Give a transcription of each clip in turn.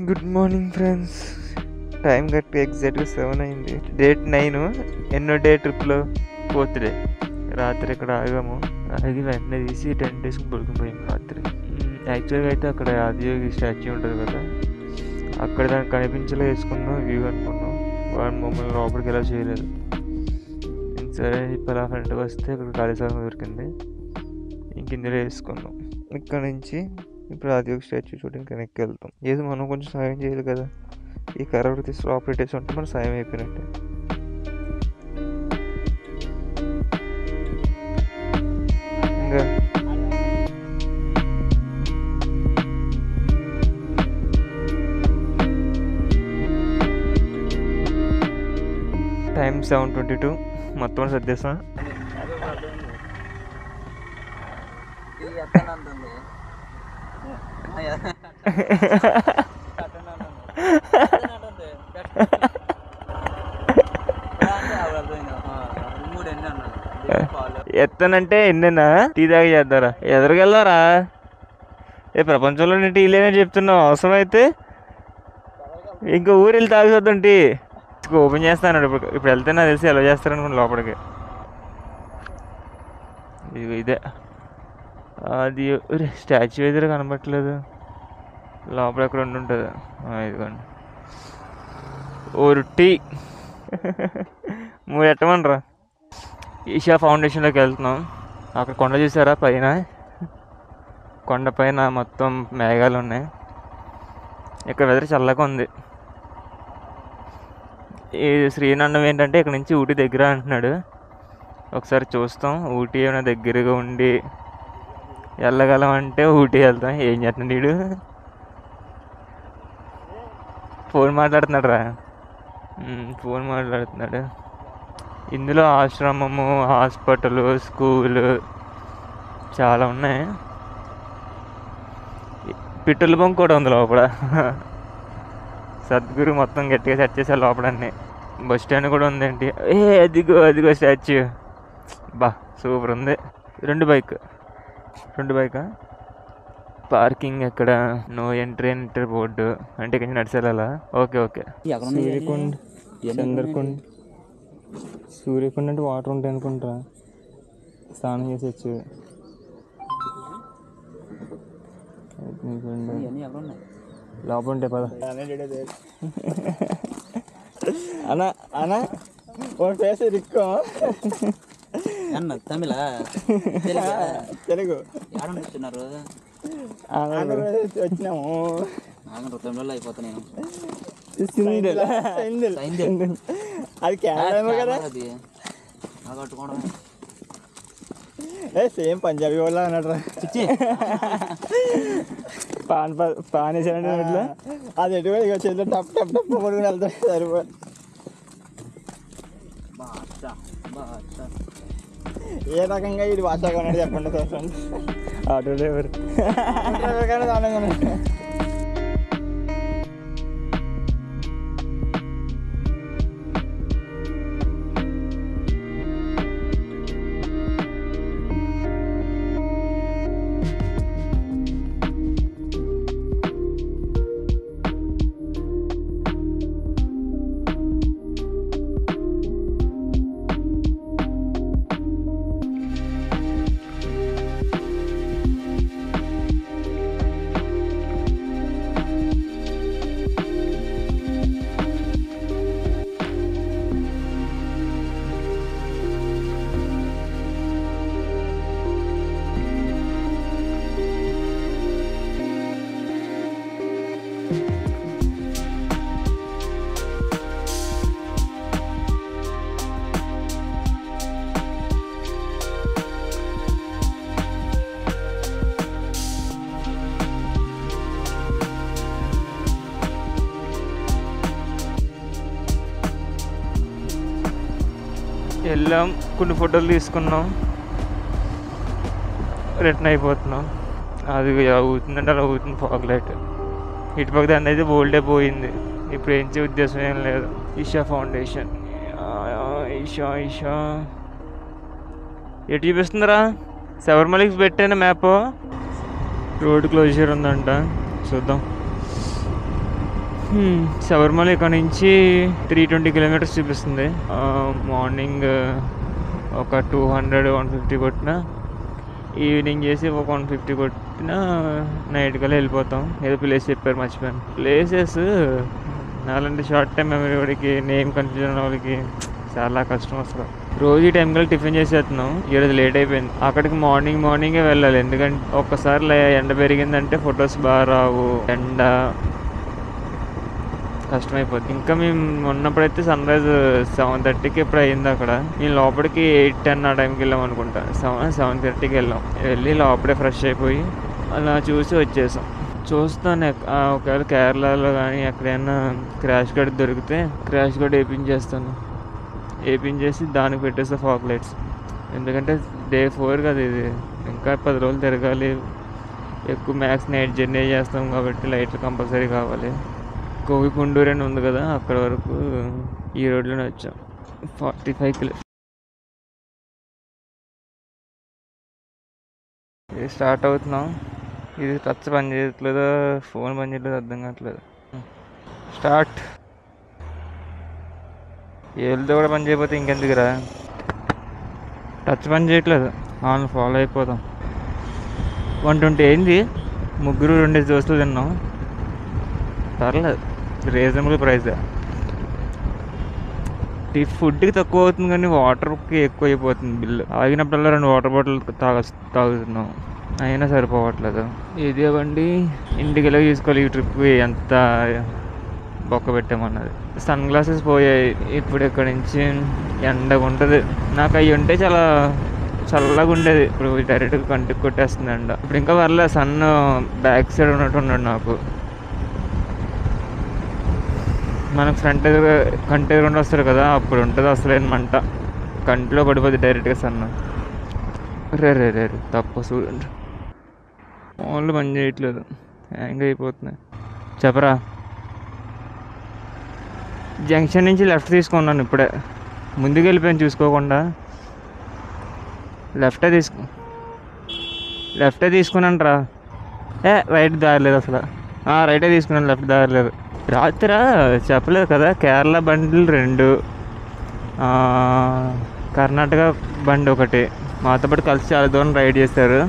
Good morning friends. Time గట్టి ఎగ్జాక్ట్గా 7 అయింది. డేట్ 9. ఎన్నో డే ట్రిప్లో 4th డే. రాత్రి ఇక్కడ ఆగాము. ఆగి వెంటనే తీసి టెంట్ వేసుకుని పడుకునిపోయాము రాత్రి. యాక్చువల్గా అయితే అక్కడ ఆదియోగి స్టాచ్యూ ఉంటుంది కదా, అక్కడ దానికి కనిపించేలా వేసుకున్నాం వ్యూ అనుకున్నాం. వాడు మమ్మల్ని లోపలికి ఎలా చేయలేదు. సరే ఇప్పుడు అలా ఫ్రంట్కి వస్తే ఇక్కడ ఖాళీ స్థలం దొరికింది, ఇంక ఇందులో వేసుకున్నాం. ఇక్కడ నుంచి ఇప్పుడు ఆదియోగి స్టాచ్యూ చూడడానికి వెనక్కి వెళ్తాం. ఏదో మనం కొంచెం సాయం చేయాలి కదా, ఈ కర్ర తీసి ఆపరేటర్స్ ఉంటే మనం సాయం అయిపోయినట్టే. ఇంకా టైం 7:22. మొత్తం సర్దేశా. ఎత్తనంటే ఎన్నేనా టీ తాగి చేద్దారా, ఎదురుకెళ్దారా. ప్రపంచంలో నేను టీ లేనే చెప్తున్నావు. అవసరం అయితే ఇంకో ఊరు వెళ్ళి తాగిపోద్దాం టీ. ఓపెన్ చేస్తాను ఇప్పుడు వెళ్తే నాకు తెలిసి ఎలా చేస్తారనుకోండి లోపలికి. ఇదే అది స్టాచ్యూ ఎదురు కనబట్టలేదు, లోపల ఎక్కడ ఉంటుంది. ఇదిగోండి ఓరు టీ. 3 ఎట్టమనరా. ఈషా ఫౌండేషన్లోకి వెళ్తున్నాం. అక్కడ కొండ చూసారా పైన, కొండ పైన మొత్తం మేఘాలు ఉన్నాయి. ఇక్కడ వెదర్ చల్లగా ఉంది. ఈ శ్రీనండం ఏంటంటే ఇక్కడ నుంచి ఊటీ దగ్గర అంటున్నాడు. ఒకసారి చూస్తాం. ఊటీ ఏమైనా దగ్గరగా ఉండి వెళ్ళగలం అంటే ఊటీ వెళ్తాం. ఏం చేస్తున్నాడు వీడు, ఫోన్ మాట్లాడుతున్నాడు రా. ఫోన్ మాట్లాడుతున్నాడు. ఇందులో ఆశ్రమము, హాస్పిటల్, స్కూలు చాలా ఉన్నాయి. పెట్రోల్ బంక్ కూడా ఉంది లోపల. సద్గురు మొత్తం గట్టిగా సెట్ చేశారు లోపల అన్నీ. బస్ స్టాండ్ కూడా ఉందేంటి. అదిగో స్టాచ్యూ. బా సూపర్ ఉంది. 2 బైకా. పార్కింగ్ ఎక్కడ, నో ఎంట్రీ ఎంటర్ బోర్డు అంటే ఇక్కడ నడిచేలా. ఓకే. సూర్యకుండ్, చంద్రకుండ్. సూర్యకుండ్ అంటే వాటర్ ఉంటాయి అనుకుంటా, స్నానం చేసేచ్చు. లోపల ఉంటాయి పద. అనా ఫేస్ రిక్కో తమిళ తెలుగు వచ్చినాము. తమిళ అయిపోతా నేను. అది కేరళ కదా, అది కట్టుకోవడం సేమ్ పంజాబీ వాళ్ళ అన్నట్టు. పాన్ వేసానంటే ఇట్లా అది ఎటు ఇక చేతిలో టప్ పడుకుని వెళ్తాడు. సరిపో ఏ రకంగా ఇది భాషగా ఉన్నాడు చెప్పండి సార్. ఆటో డ్రైవర్ కానీ దానంగా ఉన్నాడు. వెళ్ళాం, కొన్ని ఫోటోలు తీసుకున్నాం, రిటర్న్ అయిపోతున్నాం. అది అవుతుందంటే అలా అవుతుంది ఫాగ్ లైట్. ఇటుపక్క దాన్ని అయితే బోల్డే పోయింది. ఇప్పుడు ఏం చే ఉద్దేశం ఏం లేదు. ఈషా ఫౌండేషన్. ఈషా ఎటు చూపిస్తుందిరా? శబరిమలకి పెట్టాను మ్యాప్. రోడ్ క్లోజర్ ఉందంట, చూద్దాం. శబరిమల ఇక్కడ నుంచి 320 కిలోమీటర్స్ చూపిస్తుంది. మార్నింగ్ ఒక 200-150 కొట్టిన, ఈవినింగ్ చేసి ఒక 150 కొట్టిన, నైట్ కల్లా వెళ్ళిపోతాం. ఏదో ప్లేస్ చెప్పారు, మర్చిపోయాను. ప్లేసెస్ నాలంటే షార్ట్ టైం మెమరీ వాడికి, నేమ్ కన్ఫ్యూజన్ వాళ్ళకి చాలా కష్టం అసలు. రోజు ఈ టైం కల్లా టిఫిన్ చేసేస్తున్నాం. ఈరోజు లేట్ అయిపోయింది. అక్కడికి మార్నింగే వెళ్ళాలి, ఎందుకంటే ఒక్కసారి ఎండ పెరిగిందంటే ఫొటోస్ బాగా రావు, ఎండ కష్టమైపోద్ది. ఇంకా మేము ఉన్నప్పుడైతే సన్ రైజ్ 7:30కి ఎప్పుడు అయింది అక్కడ. మేము లోపలికి 8-10 ఆ టైంకి వెళ్ళాం అనుకుంటా. 7:30కి వెళ్ళాం. వెళ్ళి లోపలే ఫ్రెష్ అయిపోయి అలా చూసి వచ్చేసాం. చూస్తాను ఒకవేళ కేరళలో కానీ ఎక్కడైనా క్రాష్ గార్డ్ దొరికితే క్రాష్ గార్డ్ వేయించేసి దానికి పెట్టేస్తా ఫాగ్ లైట్స్. ఎందుకంటే డే 4 కదా ఇది, ఇంకా 10 రోజులు తిరగాలి. ఎక్కువ మ్యాక్స్ నైట్ జర్నీ చేస్తాం కాబట్టి లైట్లు కంపల్సరీ కావాలి. కోవికుండూరు అని ఉంది కదా, అక్కడ వరకు ఈ రోడ్లోనే వచ్చాం. 45 కిలో ఇది స్టార్ట్ అవుతున్నాం. ఇది టచ్ పని చేయట్లేదో ఫోన్ పని చేయట్లేదు అర్థం కావట్లేదు. స్టార్ట్. ఏళ్ళతో కూడా పని చేయకపోతే ఇంకెందుకురా, టచ్ పని చేయట్లేదు. ఫాలో అయిపోదాం. 120 అయింది. 2 దోస్తులు తిన్నాం. పర్లేదు, రీజనబుల్ ప్రైస్. ఫుడ్కి తక్కువ అవుతుంది కానీ వాటర్కి ఎక్కువ అయిపోతుంది బిల్లు. ఆగినప్పుడల్లా 2 వాటర్ బాటిల్ తాగుతున్నాం, అయినా సరిపోవట్లేదు. ఇదే బండి ఇంటికి ఎలా తీసుకోవాలి ఈ ట్రిప్కి, ఎంత బొక్క పెట్టామన్నది. సన్ గ్లాసెస్ పోయాయి. ఇప్పుడు ఇక్కడ నుంచి ఎండగా ఉంటుంది. నాకు అవి ఉంటే చాలా చల్లగా ఉండేది. ఇప్పుడు డైరెక్ట్గా కంటికి కొట్టేస్తుంది ఎండ. ఇప్పుడు ఇంకా పర్లేదు, సన్ బ్యాక్ సైడ్ ఉన్నట్టు ఉన్నాడు నాకు. మనకు ఫ్రంట్ కంటి ఎదురుండి వస్తారు కదా, అప్పుడు ఉంటుంది అసలే మంట. కంటిలో పడిపోతుంది డైరెక్ట్గా సన్. రే తప్పు చూడండి, ఫోన్లు పని చేయట్లేదు, హ్యాంగ్ అయిపోతున్నాయి. చెప్పరా. జంక్షన్ నుంచి లెఫ్ట్ తీసుకున్నాను ఇప్పుడే, ముందుకు వెళ్ళిపోయాను చూసుకోకుండా. లెఫ్టే తీసుకున్నాను రా. రైట్ దారి లేదు అసలు. రైటే తీసుకున్నాను, లెఫ్ట్ దారి లేదు. రాత్రి చెప్పలేదు కదా, కేరళ బండ్లు 2, కర్ణాటక బండి 1 మాతో పాటు కలిసి చాలా దూరం రైడ్ చేశారు.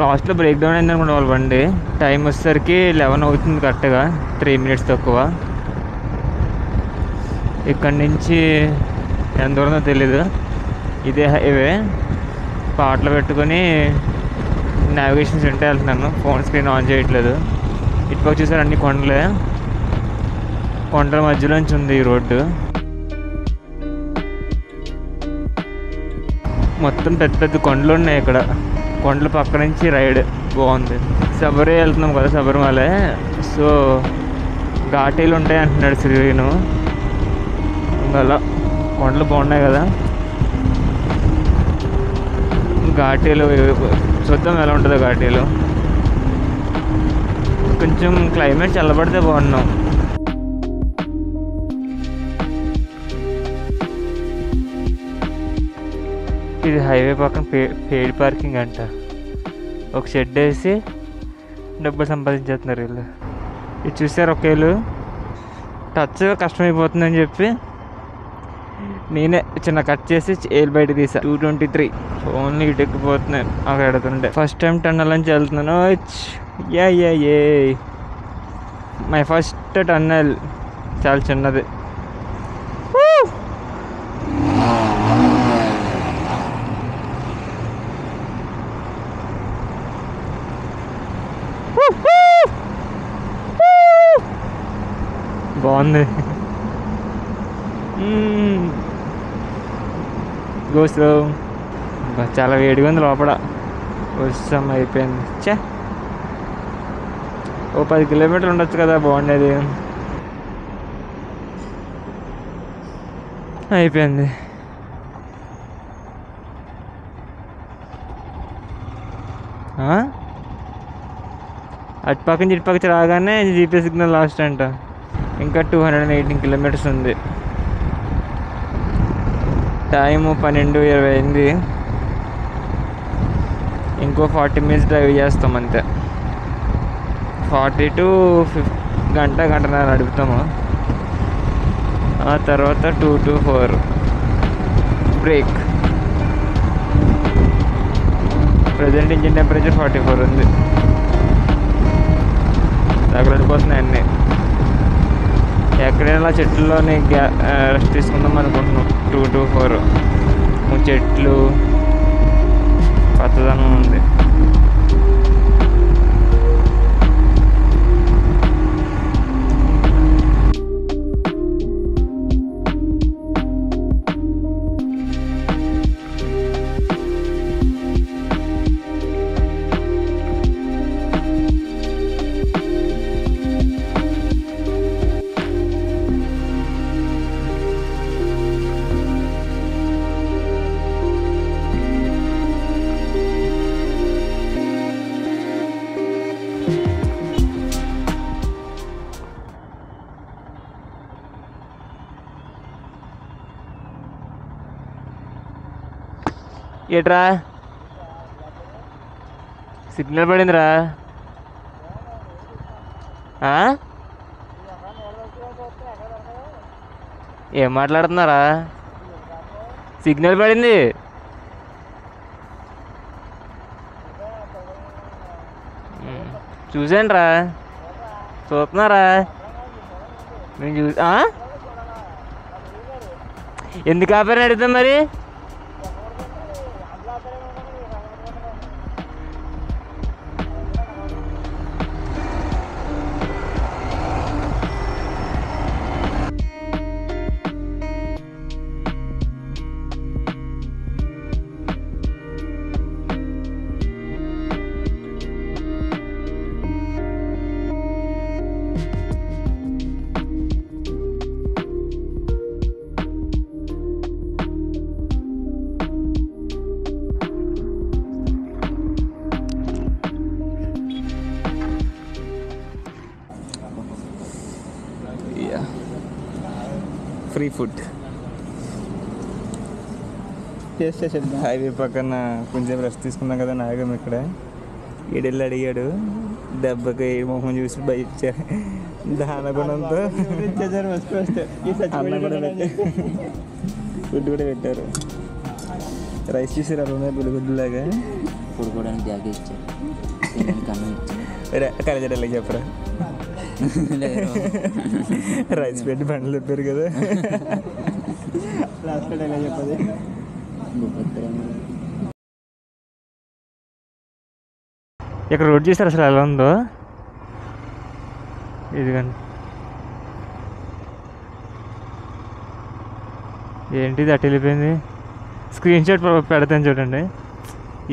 లాస్ట్లో బ్రేక్ డౌన్ అయింది అనుకోండి వాళ్ళ బండి. టైం వచ్చేసరికి 11 అవుతుంది కరెక్ట్గా, 3 మినిట్స్ తక్కువ. ఇక్కడి నుంచి ఎంత దూరమో తెలీదు. ఇదే హైవే. పాటలు పెట్టుకొని నావిగేషన్ సెంటర్ వెళ్తున్నాను, ఫోన్ స్క్రీన్ ఆన్ చేయట్లేదు. ఇటుపక్క చూసారు అన్ని కొండలే, కొండల మధ్యలోంచి ఉంది ఈ రోడ్డు. మొత్తం పెద్ద పెద్ద కొండలు ఉన్నాయి ఇక్కడ. కొండల పక్క నుంచి రైడ్ బాగుంది. శబరి వెళ్తున్నాం కదా, శబరిమలే. సో ఘాటీలు ఉంటాయి అంటున్నాడు శ్రీను. అలా కొండలు బాగున్నాయి కదా, ఘాటీలు చూద్దాం ఎలా ఉంటుందో. ఘాటీలు కొంచెం క్లైమేట్ చల్లబడితే బాగున్నాం. ఇది హైవే పక్కన పెయిడ్ పార్కింగ్ అంట. ఒక షెడ్ వేసి డబ్బులు సంపాదించేస్తున్నారు వీళ్ళు. ఇది చూసారు ఒకేళ్ళు టచ్ కష్టమైపోతుందని చెప్పి నేనే చిన్న కట్ చేసి ఏలు బయట తీసా. 223 ఓన్లీ ఇటు ఎక్కిపోతున్నాను. అక్కడ ఎడుతుండే ఫస్ట్ టైం టన్నల్ నుంచి వెళ్తున్నాను. ఏ మై ఫస్ట్ టన్నల్, చాలా చిన్నది. బాగుంది. గోస్లో చాలా వేడిగా ఉంది లోపల. వచ్చాం, అయిపోయింది. ఓ 10 కిలోమీటర్లు ఉండొచ్చు కదా, బాగుండేది. అయిపోయింది. అటుపక్క నుంచి ఇటుపక్క రాగానే జీపీ సిగ్నల్ లాస్ట్ అంట. ఇంకా 218 కిలోమీటర్స్ ఉంది. టైము 12:20 అయింది. ఇంకో 40 మినిట్స్ డ్రైవ్ చేస్తాం అంతే. 40 to గంటన్నర నడుపుతాము. ఆ తర్వాత 2 to 4 break. Present engine temperature 44 ఉంది. తగలడిపోతున్నాయి అన్నీ. ఎక్కడైనా చెట్లలోని రెస్ట్ తీసుకుందాం అనుకుంటున్నాం. 2 to 4 చెట్లు పచ్చదనం ఉంది. ఏట్రా సిగ్నల్ పడిందిరా. ఏం మాట్లాడుతున్నారా? సిగ్నల్ పడింది. చూసాను రా. చూస్తున్నారా? నేను ఎందుకు ఆపారని అడుగుతాం మరి. ఫ్రీ ఫుడ్ టేస్ట్ చేసేద్దాం. హైవే పక్కన కొంచెం రెస్ట్ తీసుకున్నాం కదా నాగం. ఇక్కడ ఈడెళ్ళి అడిగాడు. దెబ్బకి మొహం చూసి బయట దానగుణంతో అన్నం కూడా పెట్టారు, ఫుడ్ కూడా పెట్టారు. రైస్ చూసారు అలా గుడ్డులాగా. పడుకోవడానికి బ్యాగ్ ఇచ్చారు, కన్నం ఇచ్చారు. కలిసేటల్లకి చెప్పరా. రైస్ పెట్టి బండ్లు చెప్పారు కదా. లాస్ట్ ఎలా చెప్పదు. ఇక్కడ రోడ్ చేస్తారు అసలు ఎలా ఉందో. ఇదిగండి ఏంటిది అటు వెళ్ళిపోయింది. స్క్రీన్ షాట్ పెడతాను చూడండి.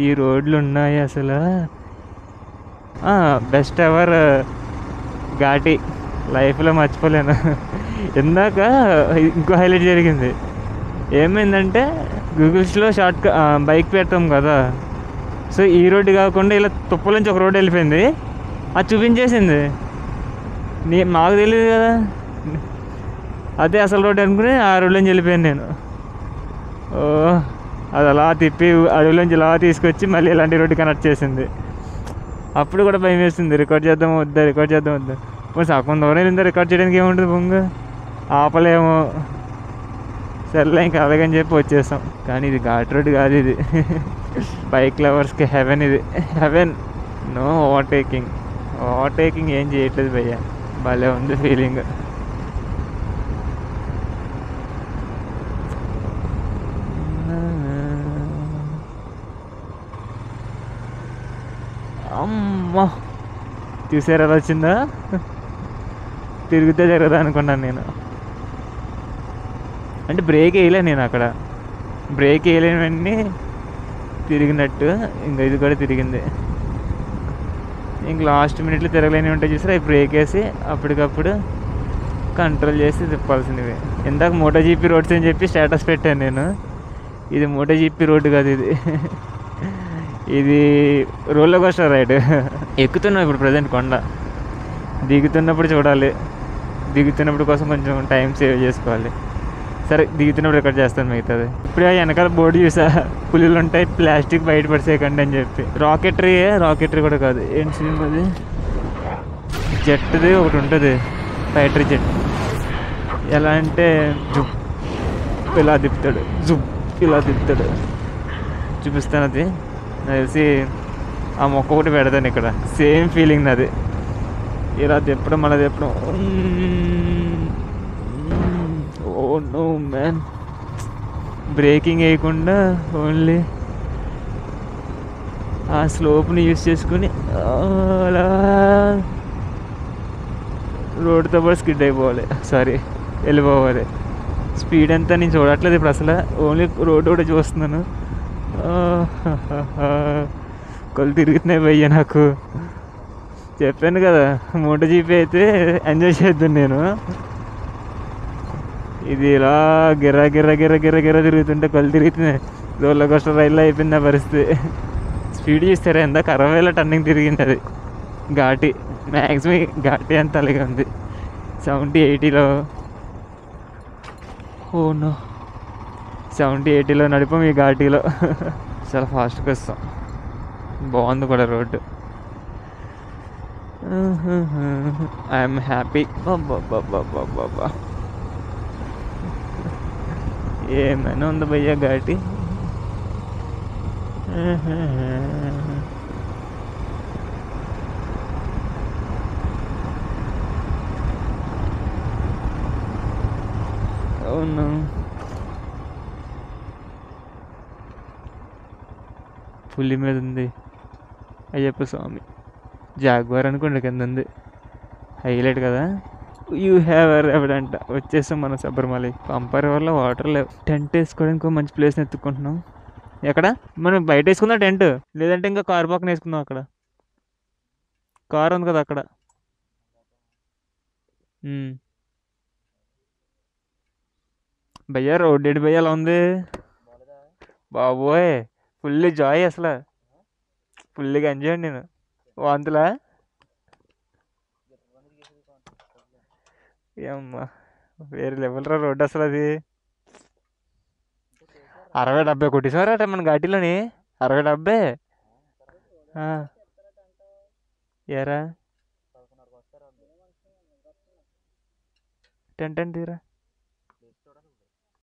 ఈ రోడ్లు ఉన్నాయి అసలు. బెస్ట్ ఎవర్ ఘాటి, లైఫ్లో మర్చిపోలేను. ఇందాక ఇంకో హైలైట్ జరిగింది. ఏమైందంటే గూగుల్స్లో బైక్ పెడతాం కదా, సో ఈ రోడ్డు కాకుండా ఇలా తుప్పల నుంచి ఒక రోడ్డు వెళ్ళిపోయింది. అది చూపించేసింది. మాకు తెలియదు కదా, అదే అసలు రోడ్డు అనుకుని ఆ రోడ్లోంచి వెళ్ళిపోయాను నేను. అది అలా తిప్పి అడవిలోంచి ఇలా తీసుకొచ్చి మళ్ళీ ఇలాంటి రోడ్డు కనెక్ట్ చేసింది. అప్పుడు కూడా భయం వేస్తుంది, రికార్డ్ చేద్దాం వద్దా. మరి సగం దూరం వెళ్ళిందా, రికార్డ్ చేయడానికి ఏముంటుంది, బొంగ ఆపలేము. సర్లే ఇంకా అలాగని చెప్పి వచ్చేసాం. కానీ ఇది ఘాట్ రోడ్ కాదు, ఇది బైక్ లవర్స్కి హెవెన్. ఇది హెవెన్. నో ఓవర్టేకింగ్ ఏం చేయట్లేదు భయ్య. భలే ఉంది ఫీలింగ్. అమ్మా చూసారా ఎలా వచ్చిందా. తిరిగితే జరగదా అనుకున్నాను నేను. అంటే బ్రేక్ వేయలే నేను అక్కడ. బ్రేక్ వేయలేని తిరిగినట్టు ఇంకా ఇది కూడా తిరిగింది. ఇంక లాస్ట్ మినిట్లో తిరగలేని ఉంటాయి చూసారా, అవి బ్రేక్ వేసి అప్పటికప్పుడు కంట్రోల్ చేసి తిప్పాల్సినవి. ఇందాక మోటోజీపీ రోడ్స్ అని చెప్పి స్టేటస్ పెట్టాను నేను. ఇది మోటోజీపీ రోడ్డు కాదు, ఇది రోలర్ కోస్టర్ రైడ్. ఎక్కుతున్నాం ఇప్పుడు ప్రజెంట్ కొండ. దిగుతున్నప్పుడు చూడాలి, దిగుతున్నప్పుడు కోసం కొంచెం టైం సేవ్ చేసుకోవాలి. సరే దిగుతున్నప్పుడు రికార్డ్ చేస్తాను మిగతాది. ఇప్పుడు వెనకాల బోర్డు చూసా, పులులు ఉంటాయి ప్లాస్టిక్ బయట పడిసేయకండి అని చెప్పి. రాకెటరీ కూడా కాదు, ఏంటి సినిమా అది. జెట్ది ఒకటి ఉంటుంది, ఫైటర్ జెట్. ఎలా అంటే జుప్ ఇలా తిప్పుతాడు, జుప్ ఇలా తిప్పుతాడు. చూపిస్తాను అది, నాకు తెలిసి ఆ మొక్క ఒకటి పెడతాను ఇక్కడ. సేమ్ ఫీలింగ్ నాది, ఇలా తిప్పడం మళ్ళీ తిప్పడం. ఓ నో మ్యాన్, బ్రేకింగ్ వేయకుండా ఓన్లీ ఆ స్లోప్ని యూస్ చేసుకుని అలా రోడ్తో పాటు స్కిడ్ అయిపోవాలి, సారీ వెళ్ళిపోవాలి. స్పీడ్ ఎంత నేను చూడట్లేదు ఇప్పుడు అసలు, ఓన్లీ రోడ్డు కూడా చూస్తున్నాను. కళ్ళు తిరుగుతున్నాయి భయ్య నాకు. చెప్పాను కదా మోటో జీపీ అయితే ఎంజాయ్ చేద్దాను నేను. ఇది ఇలా గిర్ర గిర్ర గిర్ర గిర్ర గిర్ర తిరుగుతుంటే కళ్ళు తిరుగుతున్నాయి. రోలర్ కోస్టర్ రైల్లో అయిపోయింది నా పరిస్థితి. స్పీడ్ చూస్తారా, ఎందాక 60లో టర్నింగ్ తిరిగింది అది. ఘాటి మ్యాక్సిమం ఘాటి అంత అలాగే ఉంది. 70-80లో, ఓనో 70-80లో నడిపాం ఈ ఘాటీలో. చాలా ఫాస్ట్గా వస్తాం, బాగుంది కూడా రోడ్డు. I'm happy. బాబా ఏమైనా ఉంది భయ్యా ఘాటి. అవును, పులి మీద ఉంది అయ్యప్ప స్వామి. జాగ్వార్ అనుకోండి కింద ఉంది, హైలైట్ కదా. యూ హ్యావ్ ఎవడంట. వచ్చేసాం మన శబరిమల. పంపర్ వల్ల వాటర్ లేవు. టెంట్ వేసుకోవడానికి మంచి ప్లేస్ని ఎత్తుక్కుంటున్నాం. ఎక్కడ మనం బయట వేసుకుందాం టెంట్, లేదంటే ఇంకా కార్ పక్కన వేసుకుందాం. అక్కడ కార్ ఉంది కదా అక్కడ. భయ్యా రోడ్ ఏంటి భయ్యా అలా ఉంది బాబోయ్. ఫుల్ జాయ్ అసలు, ఫుల్గా ఎంజాయ్ నేను. వాంతులా ఏమ్మా, వేరే లెవెల్ రా రోడ్డు అసలు. అది 60-70 కొట్టేసారా మన ఘాటీలోని? 60-70 ఏరా టెంట్ తీరా.